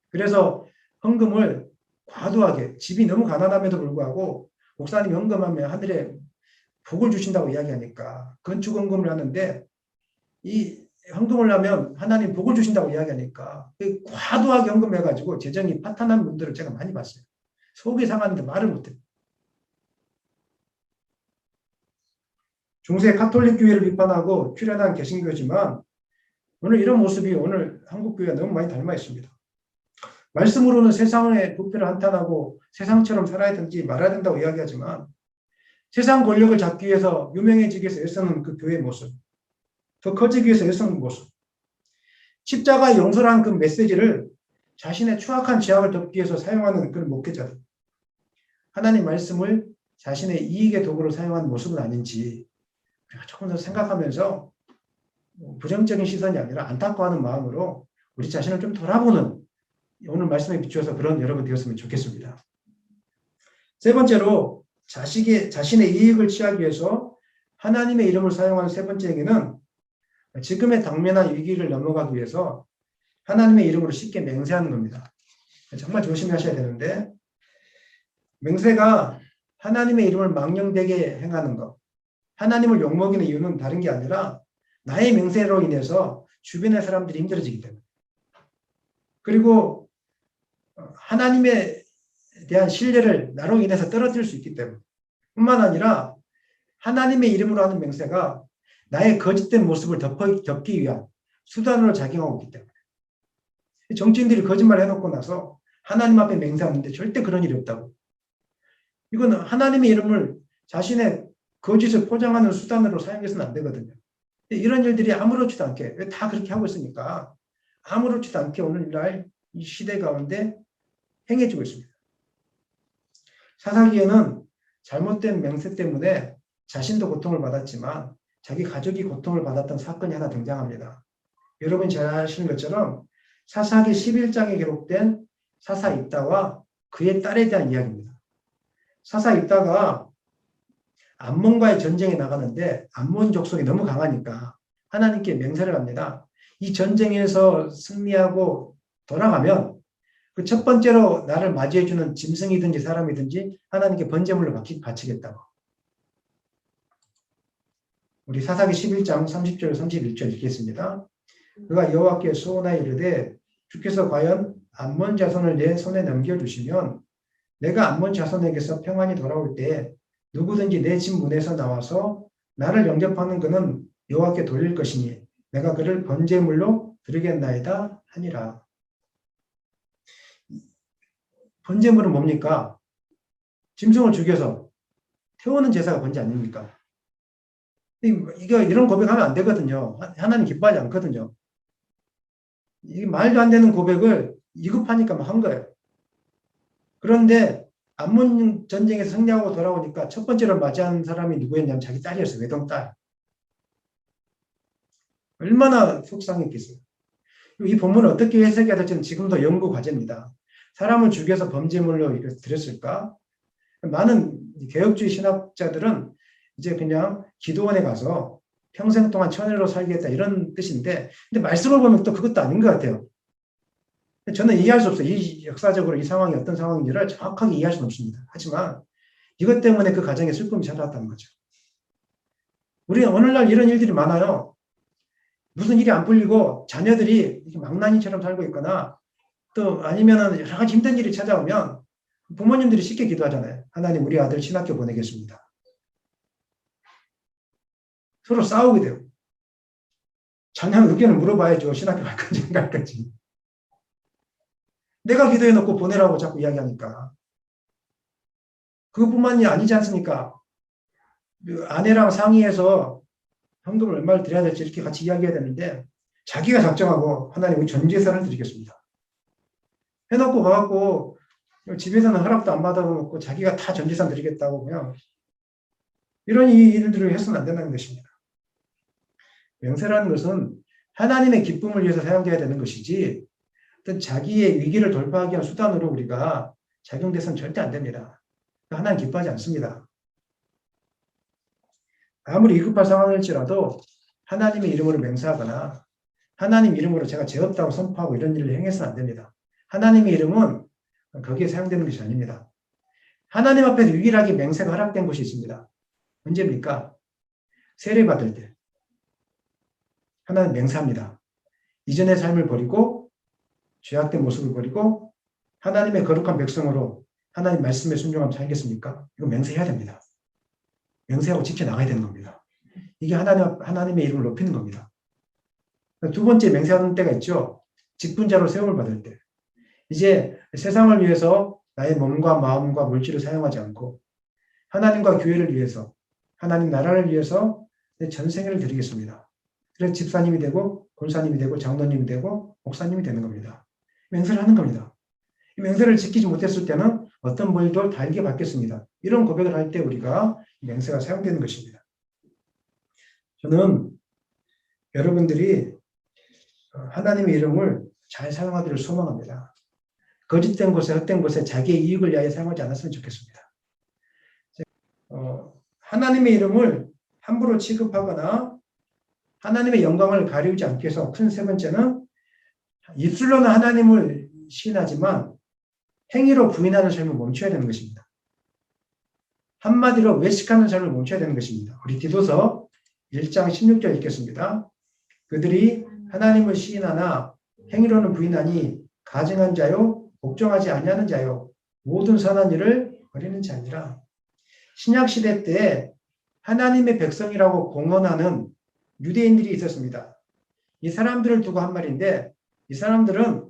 그래서 헌금을 과도하게 집이 너무 가난함에도 불구하고 목사님이 헌금하면 하늘에 복을 주신다고 이야기하니까 건축 헌금을 하는데 이 헌금을 하면 하나님 복을 주신다고 이야기하니까 과도하게 헌금해가지고 재정이 파탄난 분들을 제가 많이 봤어요. 속이 상하는데 말을 못해요. 중세 카톨릭 교회를 비판하고 출연한 개신교지만 오늘 이런 모습이 오늘 한국 교회가 너무 많이 닮아 있습니다. 말씀으로는 세상의 부패를 한탄하고 세상처럼 살아야 되는지 말아야 된다고 이야기하지만 세상 권력을 잡기 위해서 유명해지기 위해서 애쓰는 그 교회의 모습, 더 커지기 위해서 애쓰는 모습, 십자가의 용서라는 그 메시지를 자신의 추악한 죄악을 덮기 위해서 사용하는 그런 목회자들, 하나님 말씀을 자신의 이익의 도구로 사용하는 모습은 아닌지 우리가 조금 더 생각하면서 부정적인 시선이 아니라 안타까워하는 마음으로 우리 자신을 좀 돌아보는 오늘 말씀에 비추어서 그런 여러분 되었으면 좋겠습니다. 세 번째로 자신의 이익을 취하기 위해서 하나님의 이름을 사용하는 세 번째 행위는 지금의 당면한 위기를 넘어가기 위해서 하나님의 이름으로 쉽게 맹세하는 겁니다. 정말 조심하셔야 되는데 맹세가 하나님의 이름을 망령되게 행하는 것, 하나님을 욕먹이는 이유는 다른 게 아니라 나의 맹세로 인해서 주변의 사람들이 힘들어지기 때문에 그리고 하나님에 대한 신뢰를 나로 인해서 떨어뜨릴 수 있기 때문에 뿐만 아니라 하나님의 이름으로 하는 맹세가 나의 거짓된 모습을 덮기 위한 수단으로 작용하고 있기 때문에 정치인들이 거짓말을 해놓고 나서 하나님 앞에 맹세하는데 절대 그런 일이 없다고. 이건 하나님의 이름을 자신의 거짓을 포장하는 수단으로 사용해서는 안 되거든요. 이런 일들이 아무렇지도 않게 왜 다 그렇게 하고 있으니까 아무렇지도 않게 오늘날 이 시대 가운데 행해지고 있습니다. 사사기에는 잘못된 맹세 때문에 자신도 고통을 받았지만 자기 가족이 고통을 받았던 사건이 하나 등장합니다. 여러분이 잘 아시는 것처럼 사사기 11장에 기록된 사사 입다와 그의 딸에 대한 이야기입니다. 사사 입다가 암몬과의 전쟁에 나가는데 암몬 족속이 너무 강하니까 하나님께 맹세를 합니다. 이 전쟁에서 승리하고 돌아가면 그 첫 번째로 나를 맞이해주는 짐승이든지 사람이든지 하나님께 번제물로 바치겠다고. 우리 사사기 11장 30절 31절 읽겠습니다. 그가 여호와께 소원하여 이르되 주께서 과연 암몬 자손을 내 손에 넘겨주시면 내가 암몬 자손에게서 평안히 돌아올 때 누구든지 내 집 문에서 나와서 나를 영접하는 그는 여호와께 돌릴 것이니 내가 그를 번제물로 드리겠나이다 하니라. 번제물은 뭡니까? 짐승을 죽여서 태우는 제사가 번제 아닙니까? 이거 이런 고백하면 안 되거든요. 하나님 기뻐하지 않거든요. 이게 말도 안 되는 고백을 이급하니까 막 한 거예요. 그런데 암몬 전쟁에서 승리하고 돌아오니까 첫 번째로 맞이한 사람이 누구였냐면 자기 딸이었어요. 외동딸. 얼마나 속상했겠어요. 이 본문을 어떻게 해석해야 될지는 지금도 연구 과제입니다. 사람을 죽여서 범죄물로 드렸을까? 많은 개혁주의 신학자들은 이제 그냥 기도원에 가서 평생 동안 천일로 살겠다 이런 뜻인데 근데 말씀을 보면 또 그것도 아닌 것 같아요. 저는 이해할 수 없어요. 이 역사적으로 이 상황이 어떤 상황인지를 정확하게 이해할 수는 없습니다. 하지만 이것 때문에 그 가정에 슬픔이 찾아왔다는 거죠. 우리는 오늘날 이런 일들이 많아요. 무슨 일이 안 풀리고 자녀들이 망나니처럼 살고 있거나 또 아니면은 여러 가지 힘든 일이 찾아오면 부모님들이 쉽게 기도하잖아요. 하나님 우리 아들 신학교 보내겠습니다. 서로 싸우게 돼요. 자녀 의견을 물어봐야죠. 신학교 갈 건지 안 갈 건지. 내가 기도해 놓고 보내라고 자꾸 이야기하니까. 그것뿐만이 아니지 않습니까? 그 아내랑 상의해서 현금을 얼마를 드려야 될지 이렇게 같이 이야기해야 되는데 자기가 작정하고 하나님 전 재산을 드리겠습니다. 해놓고 가갖고 집에서는 허락도 안 받아놓고 자기가 다 전 재산 드리겠다고 그냥 이런 일들을 해서는 안 된다는 것입니다. 명세라는 것은 하나님의 기쁨을 위해서 사용되어야 되는 것이지 어떤 자기의 위기를 돌파하기 위한 수단으로 우리가 작용돼서는 절대 안 됩니다. 하나님 기뻐하지 않습니다. 아무리 위급한 상황일지라도 하나님의 이름으로 맹세하거나 하나님 이름으로 제가 죄 없다고 선포하고 이런 일을 행해서는 안 됩니다. 하나님의 이름은 거기에 사용되는 것이 아닙니다. 하나님 앞에서 유일하게 맹세가 허락된 곳이 있습니다. 언제입니까? 세례받을 때. 하나님 맹세합니다. 이전의 삶을 버리고 죄악된 모습을 버리고 하나님의 거룩한 백성으로 하나님 말씀에 순종하면 살겠습니까? 이거 맹세해야 됩니다. 맹세하고 지켜나가야 되는 겁니다. 이게 하나님의 이름을 높이는 겁니다. 두 번째 맹세하는 때가 있죠. 직분자로 세움을 받을 때. 이제 세상을 위해서 나의 몸과 마음과 물질을 사용하지 않고 하나님과 교회를 위해서 하나님 나라를 위해서 내 전생애를 드리겠습니다. 그래서 집사님이 되고 권사님이 되고 장로님이 되고 목사님이 되는 겁니다. 맹세를 하는 겁니다. 이 맹세를 지키지 못했을 때는 어떤 벌도 달게 받겠습니다. 이런 고백을 할 때 우리가 맹세가 사용되는 것입니다. 저는 여러분들이 하나님의 이름을 잘 사용하기를 소망합니다. 거짓된 곳에 헛된 곳에 자기의 이익을 위하여 사용하지 않았으면 좋겠습니다. 하나님의 이름을 함부로 취급하거나 하나님의 영광을 가리우지 않기 위해서 큰 세 번째는 입술로는 하나님을 시인하지만 행위로 부인하는 삶을 멈춰야 되는 것입니다. 한마디로 외식하는 삶을 멈춰야 되는 것입니다. 우리 디도서 1장 16절 읽겠습니다. 그들이 하나님을 시인하나 행위로는 부인하니 가증한 자요 복종하지 아니하는 자요 모든 선한 일을 버리는 자니라. 신약시대 때 하나님의 백성이라고 공언하는 유대인들이 있었습니다. 이 사람들을 두고 한 말인데 이 사람들은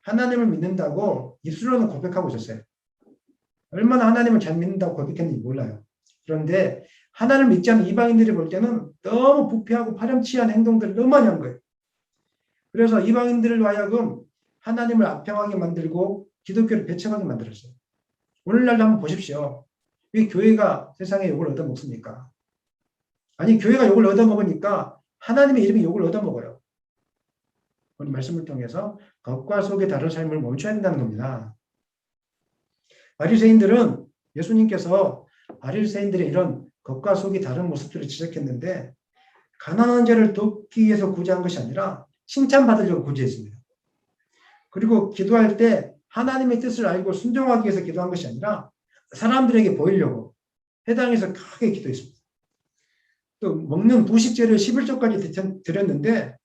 하나님을 믿는다고 입술로는 고백하고 있었어요. 얼마나 하나님을 잘 믿는다고 고백했는지 몰라요. 그런데 하나님을 믿지 않는 이방인들이 볼 때는 너무 부패하고 파렴치한 행동들을 너무 많이 한 거예요. 그래서 이방인들을 하여금 하나님을 악평하게 만들고 기독교를 배척하게 만들었어요. 오늘날도 한번 보십시오. 왜 교회가 세상에 욕을 얻어먹습니까? 아니 교회가 욕을 얻어먹으니까 하나님의 이름이 욕을 얻어먹어요. 오늘 말씀을 통해서 겉과 속의 다른 삶을 멈춰야 된다는 겁니다. 바리새인들은 예수님께서 바리새인들의 이런 겉과 속이 다른 모습들을 지적했는데 가난한 자를 돕기 위해서 구제한 것이 아니라 칭찬받으려고 구제했습니다. 그리고 기도할 때 하나님의 뜻을 알고 순종하기 위해서 기도한 것이 아니라 사람들에게 보이려고 해당해서 크게 기도했습니다. 또 먹는 부식제를 11조까지 드렸는데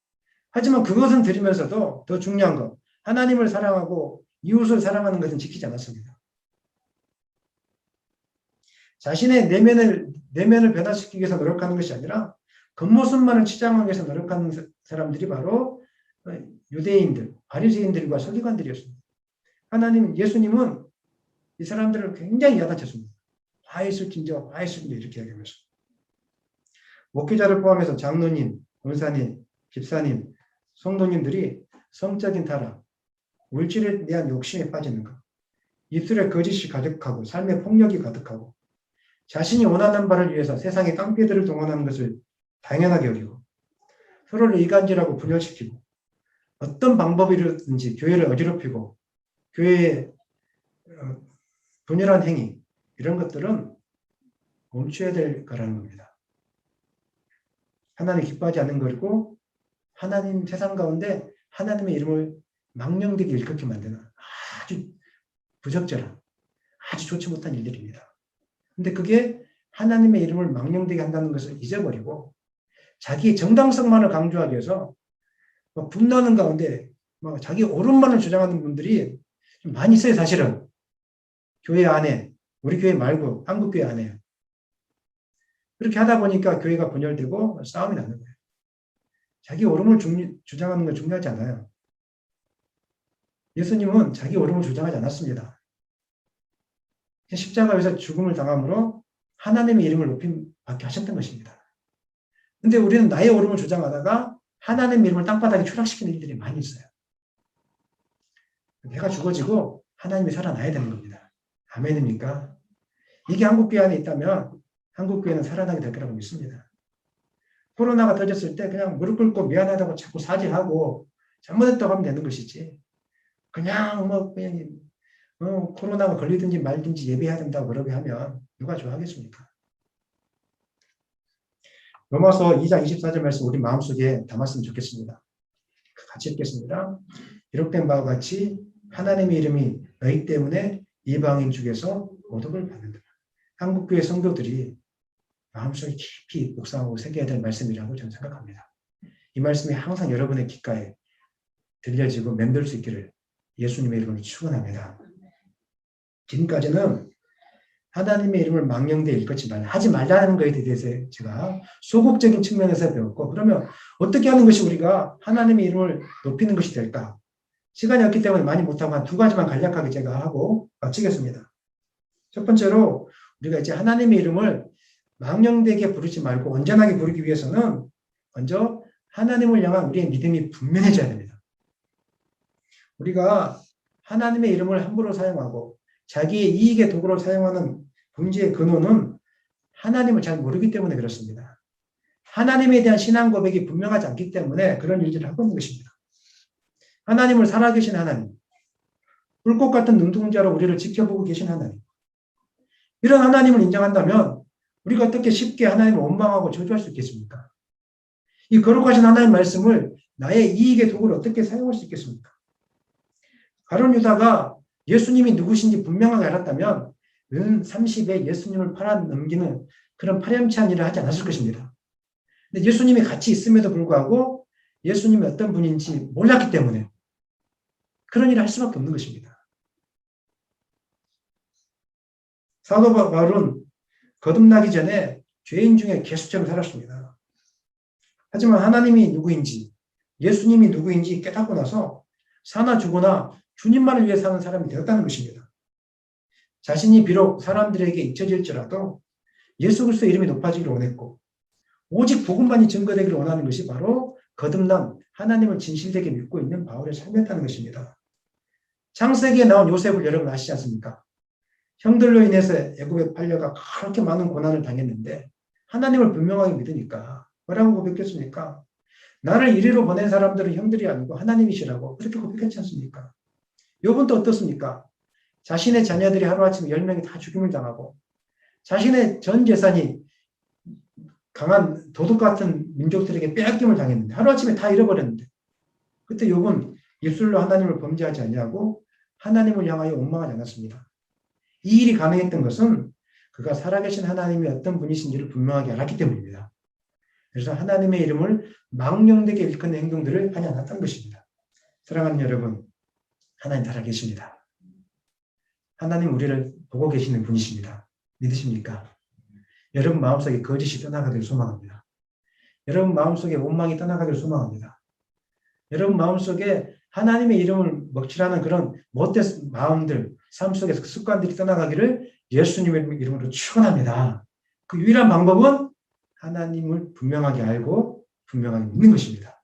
하지만 그것은 드리면서도 더 중요한 것 하나님을 사랑하고 이웃을 사랑하는 것은 지키지 않았습니다. 자신의 내면을 변화시키기 위해서 노력하는 것이 아니라 겉모습만을 치장하기 위해서 노력하는 사람들이 바로 유대인들, 바리새인들과 서기관들이었습니다. 예수님은 이 사람들을 굉장히 야단쳤습니다. 화했을진저 이렇게 얘기하면서 목회자를 포함해서 장로님, 권사님, 집사님, 성도님들이 성적인 타락, 물질에 대한 욕심에 빠지는 것, 입술에 거짓이 가득하고 삶의 폭력이 가득하고 자신이 원하는 바를 위해서 세상의 깡패들을 동원하는 것을 당연하게 여기고 서로를 이간질하고 분열시키고 어떤 방법이든지 교회를 어지럽히고 교회의 분열한 행위 이런 것들은 멈춰야 될 거라는 겁니다. 하나님 기뻐하지 않는 거고 하나님 세상 가운데 하나님의 이름을 망령되게 일컫게 만드는 아주 부적절한 아주 좋지 못한 일들입니다. 근데 그게 하나님의 이름을 망령되게 한다는 것을 잊어버리고 자기의 정당성만을 강조하기 위해서 분노하는 가운데 자기 옳은만을 주장하는 분들이 좀 많이 있어요. 사실은 교회 안에 우리 교회 말고 한국 교회 안에 그렇게 하다 보니까 교회가 분열되고 싸움이 나는 거예요. 자기 옳음을 주장하는 건 중요하지 않아요. 예수님은 자기 옳음을 주장하지 않았습니다. 십자가에서 죽음을 당함으로 하나님의 이름을 높임 받게 하셨던 것입니다. 근데 우리는 나의 옳음을 주장하다가 하나님의 이름을 땅바닥에 추락시키는 일들이 많이 있어요. 내가 죽어지고 하나님이 살아나야 되는 겁니다. 아멘입니까? 이게 한국교회 안에 있다면 한국교회는 살아나게 될 거라고 믿습니다. 코로나가 터졌을 때 그냥 무릎 꿇고 미안하다고 자꾸 사죄하고 잘못했다고 하면 되는 것이지. 그냥 코로나가 걸리든지 말든지 예배해야 된다고 그러게 하면 누가 좋아하겠습니까? 로마서 2장 24절 말씀 우리 마음속에 담았으면 좋겠습니다. 같이 읽겠습니다. 기록된 바와 같이 하나님의 이름이 너희 때문에 이방인 중에서 모독을 받는다. 한국교회 성도들이 마음속에 깊이 묵상하고 새겨야 될 말씀이라고 저는 생각합니다. 이 말씀이 항상 여러분의 귓가에 들려지고 맴돌 수 있기를 예수님의 이름으로 축원합니다. 지금까지는 하나님의 이름을 망령되이 일컫지 말라, 하지 말라는 것에 대해서 제가 소극적인 측면에서 배웠고, 그러면 어떻게 하는 것이 우리가 하나님의 이름을 높이는 것이 될까? 시간이 없기 때문에 많이 못하고 한 두 가지만 간략하게 제가 하고 마치겠습니다. 첫 번째로 우리가 이제 하나님의 이름을 망령되게 부르지 말고 온전하게 부르기 위해서는 먼저 하나님을 향한 우리의 믿음이 분명해져야 됩니다. 우리가 하나님의 이름을 함부로 사용하고 자기의 이익의 도구로 사용하는 문제의 근원은 하나님을 잘 모르기 때문에 그렇습니다. 하나님에 대한 신앙 고백이 분명하지 않기 때문에 그런 일들을 하고 있는 것입니다. 하나님을 살아계신 하나님, 불꽃 같은 눈동자로 우리를 지켜보고 계신 하나님, 이런 하나님을 인정한다면 우리가 어떻게 쉽게 하나님을 원망하고 저주할 수 있겠습니까? 이 거룩하신 하나님 말씀을 나의 이익의 도구를 어떻게 사용할 수 있겠습니까? 가룟 유다가 예수님이 누구신지 분명하게 알았다면 은 30에 예수님을 팔아넘기는 그런 파렴치한 일을 하지 않았을 것입니다. 근데 예수님이 같이 있음에도 불구하고 예수님이 어떤 분인지 몰랐기 때문에 그런 일을 할 수밖에 없는 것입니다. 사도 바울은 거듭나기 전에 죄인 중에 개수처럼 살았습니다. 하지만 하나님이 누구인지, 예수님이 누구인지 깨닫고 나서 사나 죽으나 주님만을 위해 사는 사람이 되었다는 것입니다. 자신이 비록 사람들에게 잊혀질지라도 예수 그리스도의 이름이 높아지기를 원했고 오직 복음만이 증거되기를 원하는 것이 바로 거듭난 하나님을 진실되게 믿고 있는 바울의 삶이었다는 것입니다. 창세기에 나온 요셉을 여러분 아시지 않습니까? 형들로 인해서 애굽에 팔려가 그렇게 많은 고난을 당했는데 하나님을 분명하게 믿으니까 뭐라고 고백했습니까? 나를 이리로 보낸 사람들은 형들이 아니고 하나님이시라고 그렇게 고백했지 않습니까? 욥은 또 어떻습니까? 자신의 자녀들이 하루아침에 10명이 다 죽임을 당하고 자신의 전 재산이 강한 도둑 같은 민족들에게 빼앗김을 당했는데 하루아침에 다 잃어버렸는데 그때 욥은 입술로 하나님을 범죄하지 않냐고 하나님을 향하여 원망하지 않았습니다. 이 일이 가능했던 것은 그가 살아계신 하나님이 어떤 분이신지를 분명하게 알았기 때문입니다. 그래서 하나님의 이름을 망령되게 일컫는 행동들을 하지 않았던 것입니다. 사랑하는 여러분, 하나님 살아계십니다. 하나님 우리를 보고 계시는 분이십니다. 믿으십니까? 여러분 마음속에 거짓이 떠나가기를 소망합니다. 여러분 마음속에 원망이 떠나가기를 소망합니다. 여러분 마음속에 하나님의 이름을 먹칠하는 그런 못된 마음들, 삶 속에서 그 습관들이 떠나가기를 예수님의 이름으로 축원합니다. 그 유일한 방법은 하나님을 분명하게 알고 분명하게 믿는 것입니다.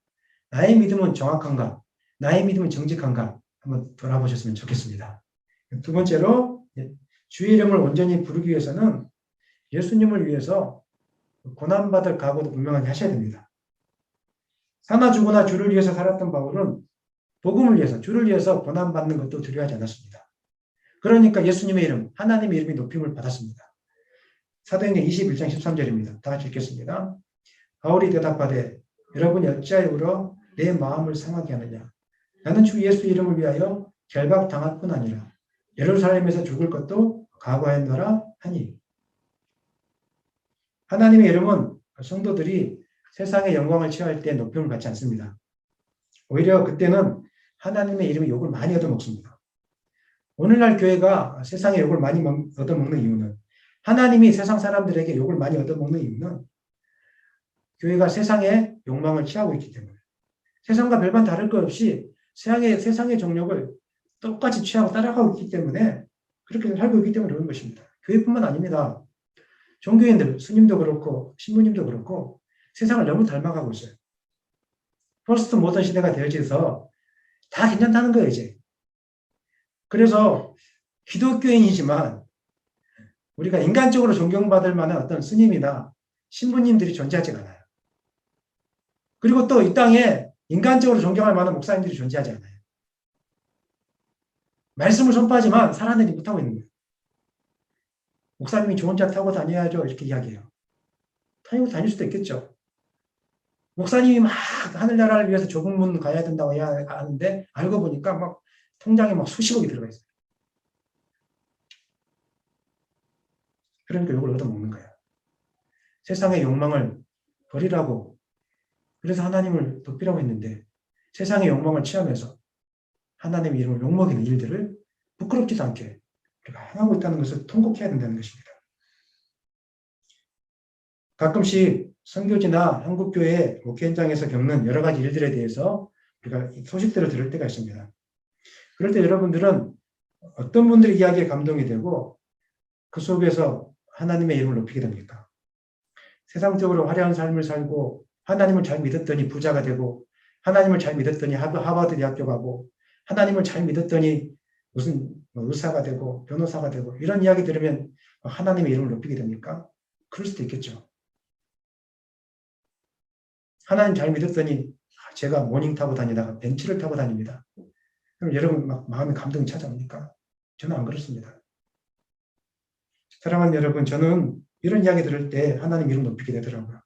나의 믿음은 정확한가? 나의 믿음은 정직한가? 한번 돌아보셨으면 좋겠습니다. 두 번째로 주의 이름을 온전히 부르기 위해서는 예수님을 위해서 고난받을 각오도 분명하게 하셔야 됩니다. 사나 죽으나 주를 위해서 살았던 바울은 복음을 위해서 주를 위해서 고난받는 것도 두려워하지 않았습니다. 그러니까 예수님의 이름, 하나님의 이름이 높임을 받았습니다. 사도행전 21장 13절입니다. 다 같이 읽겠습니다. 바울이 대답하되 여러분이 어찌하여 울어 내 마음을 상하게 하느냐. 나는 주 예수 이름을 위하여 결박당할 뿐 아니라 예루살렘에서 죽을 것도 각오하였노라 하니. 하나님의 이름은 성도들이 세상의 영광을 취할 때 높임을 받지 않습니다. 오히려 그때는 하나님의 이름의 욕을 많이 얻어먹습니다. 오늘날 교회가 세상의 욕을 많이 얻어먹는 이유는 하나님이 세상 사람들에게 욕을 많이 얻어먹는 이유는 교회가 세상의 욕망을 취하고 있기 때문에 세상과 별반 다를 것 없이 세상의 정욕을 똑같이 취하고 따라가고 있기 때문에 그렇게 살고 있기 때문에 그런 것입니다. 교회뿐만 아닙니다. 종교인들, 스님도 그렇고 신부님도 그렇고 세상을 너무 닮아가고 있어요. 포스트 모던 시대가 되어져서 다 괜찮다는 거예요, 이제. 그래서 기독교인이지만 우리가 인간적으로 존경받을 만한 어떤 스님이나 신부님들이 존재하지 않아요. 그리고 또 이 땅에 인간적으로 존경할 만한 목사님들이 존재하지 않아요. 말씀을 선포하지만 살아내지 못하고 있는 거예요. 목사님이 좋은 차 타고 다녀야죠. 이렇게 이야기해요. 타고 다닐 수도 있겠죠. 목사님이 막 하늘나라를 위해서 좁은 문 가야 된다고 해야 하는데 알고 보니까 막 통장에 막 수십억이 들어가 있어요. 그러니까 이걸 얻어먹는 거예요. 세상의 욕망을 버리라고 그래서 하나님을 덮이라고 했는데 세상의 욕망을 취하면서 하나님의 이름을 욕먹이는 일들을 부끄럽지도 않게 우리가 행하고 있다는 것을 통곡해야 된다는 것입니다. 가끔씩 선교지나 한국교회 목회 현장에서 겪는 여러 가지 일들에 대해서 우리가 소식들을 들을 때가 있습니다. 그럴 때 여러분들은 어떤 분들의 이야기에 감동이 되고 그 속에서 하나님의 이름을 높이게 됩니까? 세상적으로 화려한 삶을 살고 하나님을 잘 믿었더니 부자가 되고 하나님을 잘 믿었더니 하버드 대학교 가고 하나님을 잘 믿었더니 무슨 의사가 되고 변호사가 되고 이런 이야기 들으면 하나님의 이름을 높이게 됩니까? 그럴 수도 있겠죠. 하나님 잘 믿었더니 제가 모닝 타고 다니다가 벤츠를 타고 다닙니다. 그럼 여러분 막 마음에 감동이 찾아옵니까? 저는 안 그렇습니다. 사랑하는 여러분, 저는 이런 이야기 들을 때 하나님 이름 높이게 되더라고요.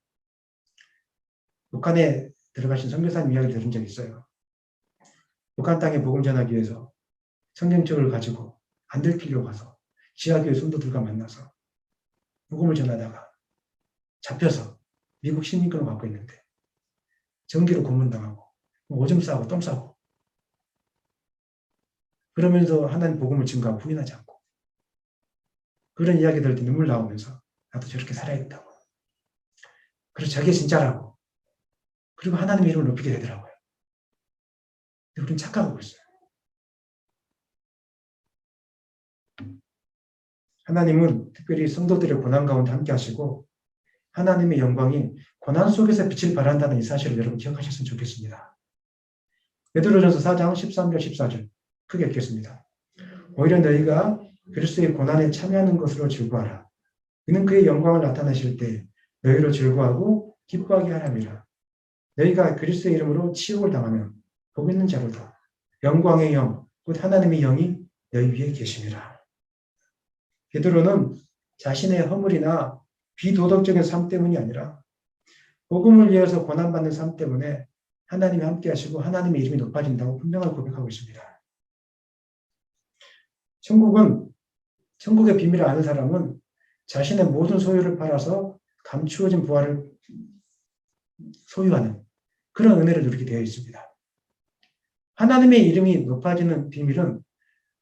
북한에 들어가신 선교사님 이야기 들은 적이 있어요. 북한 땅에 복음 전하기 위해서 성경책을 가지고 안 들키려고 가서 지하교회 성도들과 만나서 복음을 전하다가 잡혀서 미국 시민권을 갖고 있는데 전기로 고문당하고 오줌 싸고 똥 싸고 그러면서 하나님 복음을 증거하고 부인하지 않고 그런 이야기 들을 때 눈물 나오면서 나도 저렇게 살아야겠다고. 그래서 저게 진짜라고. 그리고 하나님의 이름을 높이게 되더라고요. 근데 우리는 착각하고 있어요. 하나님은 특별히 성도들의 고난 가운데 함께 하시고 하나님의 영광이 고난 속에서 빛을 발한다는 이 사실을 여러분 기억하셨으면 좋겠습니다. 베드로전서 4장 13절 14절 크게 읽겠습니다. 오히려 너희가 그리스도의 고난에 참여하는 것으로 즐거워하라. 이는 그의 영광을 나타내실 때 너희로 즐거워하고 기뻐하게 하람이라. 너희가 그리스도의 이름으로 치욕을 당하면 복 있는 자로다. 영광의 영, 곧 하나님의 영이 너희 위에 계심이라. 베드로는 자신의 허물이나 비도덕적인 삶 때문이 아니라 복음을 위해서 고난받는 삶 때문에 하나님이 함께 하시고 하나님의 이름이 높아진다고 분명하게 고백하고 있습니다. 천국의 비밀을 아는 사람은 자신의 모든 소유를 팔아서 감추어진 부활을 소유하는 그런 은혜를 누리게 되어 있습니다. 하나님의 이름이 높아지는 비밀은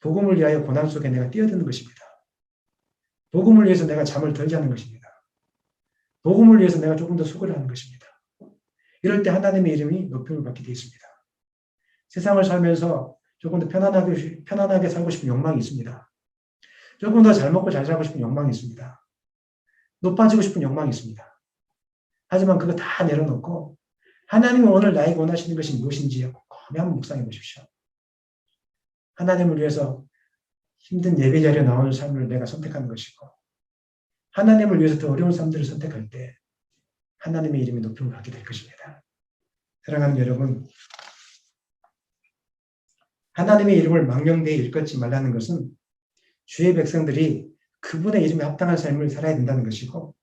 복음을 위하여 고난 속에 내가 뛰어드는 것입니다. 복음을 위해서 내가 잠을 덜 자는 것입니다. 복음을 위해서 내가 조금 더 수고를 하는 것입니다. 이럴 때 하나님의 이름이 높임을 받게 되어 있습니다. 세상을 살면서 조금 더 편안하게 살고 싶은 욕망이 있습니다. 조금 더 잘 먹고 잘 살고 싶은 욕망이 있습니다. 높아지고 싶은 욕망이 있습니다. 하지만 그거 다 내려놓고 하나님이 오늘 나에게 원하시는 것이 무엇인지 곰곰이 한번 묵상해 보십시오. 하나님을 위해서 힘든 예배 자리에 나오는 삶을 내가 선택하는 것이고 하나님을 위해서 더 어려운 삶들을 선택할 때 하나님의 이름이 높임을 받게 될 것입니다. 사랑하는 여러분, 하나님의 이름을 망령되이 일컫지 말라는 것은 주의 백성들이 그분의 이름에 합당한 삶을 살아야 된다는 것이고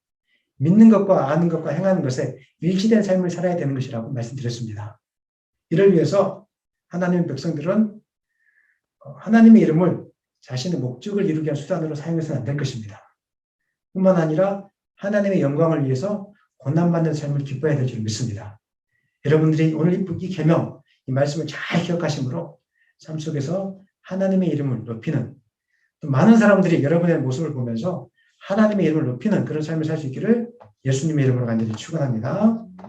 믿는 것과 아는 것과 행하는 것에 일치된 삶을 살아야 되는 것이라고 말씀드렸습니다. 이를 위해서 하나님의 백성들은 하나님의 이름을 자신의 목적을 이루기 위한 수단으로 사용해서는 안 될 것입니다. 뿐만 아니라 하나님의 영광을 위해서 고난받는 삶을 기뻐해야 될 줄 믿습니다. 여러분들이 오늘 이 계명, 이 말씀을 잘 기억하심으로 삶 속에서 하나님의 이름을 높이는 또 많은 사람들이 여러분의 모습을 보면서 하나님의 이름을 높이는 그런 삶을 살 수 있기를 예수님의 이름으로 간절히 축원합니다.